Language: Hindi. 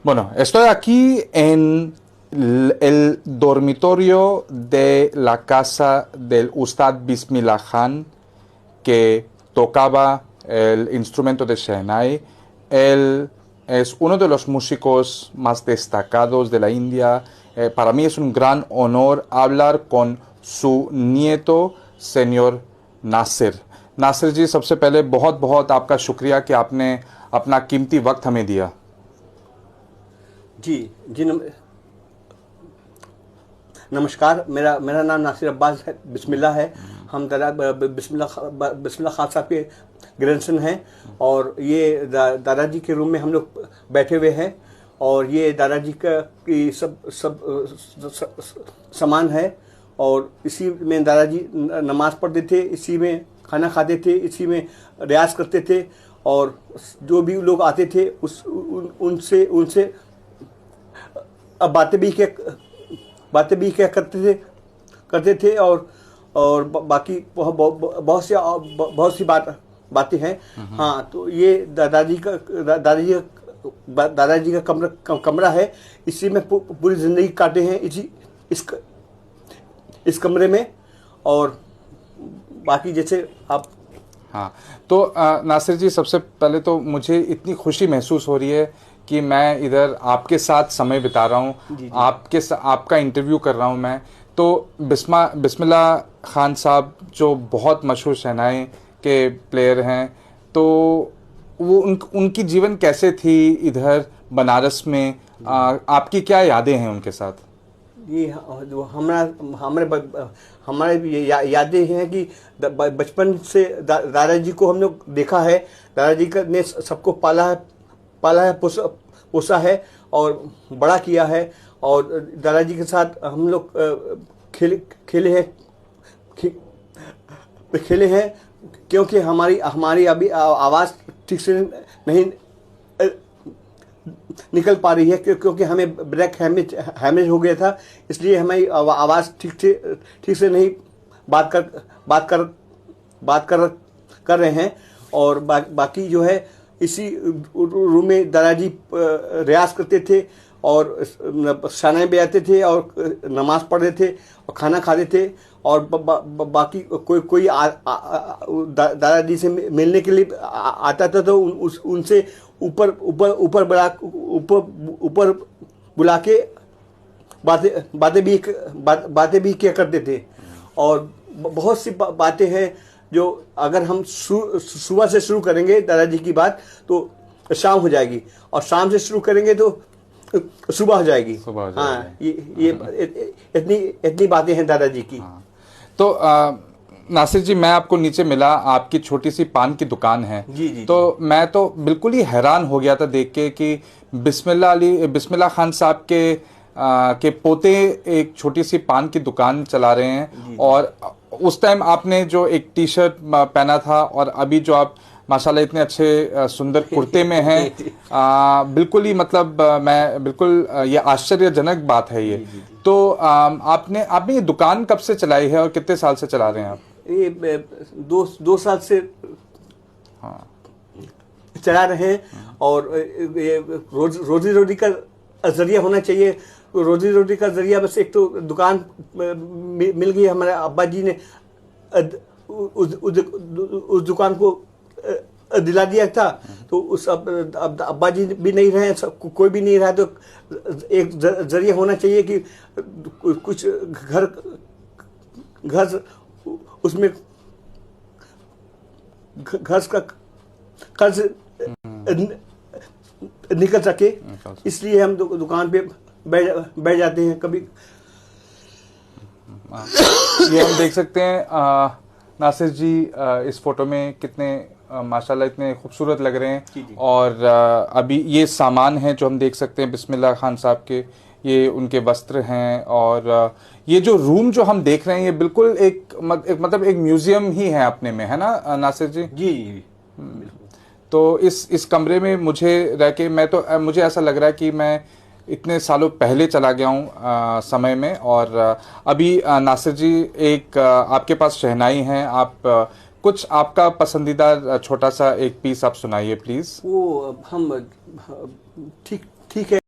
Bueno, estoy aquí en el dormitorio de la casa del Ustad Bismillah Khan, que tocaba el instrumento de Shehnai. Él es uno de los músicos más destacados de la India. Para mí es un gran honor hablar con su nieto, señor Nasir. Nasir जी, सबसे पहले बहुत बहुत आपका शुक्रिया कि आपने अपना कीमती वक्त हमें दिया। जी जी नमस्कार। मेरा मेरा नाम नासिर अब्बास है, बिस्मिल्लाह है। हम बिस्मिल्लाह खान साहब के ग्रैंडसन हैं और ये दादाजी के रूम में हम लोग बैठे हुए हैं और ये दादाजी का की सब सामान है और इसी में दादाजी नमाज पढ़ते थे, इसी में खाना खाते थे, इसी में रियाज करते थे और जो भी लोग आते थे उनसे अब बातें भी क्या करते थे और बाकी बहुत सी बातें हैं। हाँ, तो ये दादाजी का कमरा है। इसी में पूरी जिंदगी काटे हैं, इस कमरे में। और बाकी जैसे आप हाँ, तो नासिर जी, सबसे पहले तो मुझे इतनी खुशी महसूस हो रही है कि मैं इधर आपके साथ समय बिता रहा हूँ, आपका इंटरव्यू कर रहा हूँ मैं। तो बिस्मिल्लाह खान साहब जो बहुत मशहूर शहनाई के प्लेयर हैं, तो वो उनकी जीवन कैसे थी इधर बनारस में? आपकी क्या यादें हैं उनके साथ? ये जो हमारे यादें हैं कि बचपन से दादाजी को हम लोग देखा है। दादाजी ने सबको पाला है, पोसा है और बड़ा किया है और दादाजी के साथ हम लोग खेले हैं क्योंकि हमारी अभी आवाज़ ठीक से नहीं निकल पा रही है क्योंकि हमें ब्रेक हैमेज हो गया था, इसलिए हमारी आवाज़ ठीक से नहीं बात कर रहे हैं। और बाकी जो है इसी रूम में दादाजी रियाज करते थे और शहनाई बजाते थे और नमाज पढ़ते थे और खाना खाते थे और बाकी कोई दादाजी से मिलने के लिए आता था तो उनसे ऊपर बुला के बातें भी किया करते थे। और बहुत सी बातें हैं जो अगर हम सुबह से शुरू करेंगे दादाजी की बात तो शाम हो जाएगी और शाम से शुरू करेंगे तो सुबह हो जाएगी। हाँ, ये इतनी बातें हैं दादाजी की। हाँ। तो नासिर जी, मैं आपको नीचे मिला, आपकी छोटी सी पान की दुकान है। जी। तो मैं तो बिल्कुल ही हैरान हो गया था देख के कि बिस्मिल्लाह खान साहब के पोते एक छोटी सी पान की दुकान चला रहे हैं। और उस टाइम आपने जो एक टी शर्ट पहना था और अभी जो आप माशाल्लाह इतने अच्छे सुंदर कुर्ते में हैं, बिल्कुल ही मतलब मैं बिल्कुल ये आश्चर्यजनक बात है ये। तो आपने ये दुकान कब से चलाई है और कितने साल से चला रहे हैं आप? ये 2 साल से चला रहे हैं और ये रोजी रोटी का जरिया होना चाहिए। रोजी रोटी का जरिया बस एक तो दुकान मिल गई। हमारे अब्बा जी ने उस दुकान को दिला दिया था तो उस अब अब्बा जी भी नहीं रहे, कोई भी नहीं रहा, तो एक जरिया होना चाहिए कि कुछ घर उसमें घर का कर्ज निकल सके, इसलिए हम दुकान पे बैठ जाते हैं। कभी ये हम देख सकते हैं नासिर जी इस फोटो में कितने माशाल्लाह इतने खूबसूरत लग रहे हैं। जी। और अभी ये सामान है जो हम देख सकते हैं बिस्मिल्लाह खान साहब के, ये उनके वस्त्र हैं। और ये जो रूम जो हम देख रहे हैं ये बिल्कुल मतलब एक म्यूजियम ही है अपने में, है ना नासिर जी? जी। तो इस कमरे में मुझे रह के मुझे ऐसा लग रहा है कि मैं इतने सालों पहले चला गया हूँ समय में। और अभी नासिर जी एक आपके पास शहनाई हैं, आप कुछ आपका पसंदीदा छोटा सा एक पीस आप सुनाइए प्लीज। वो हम ठीक है।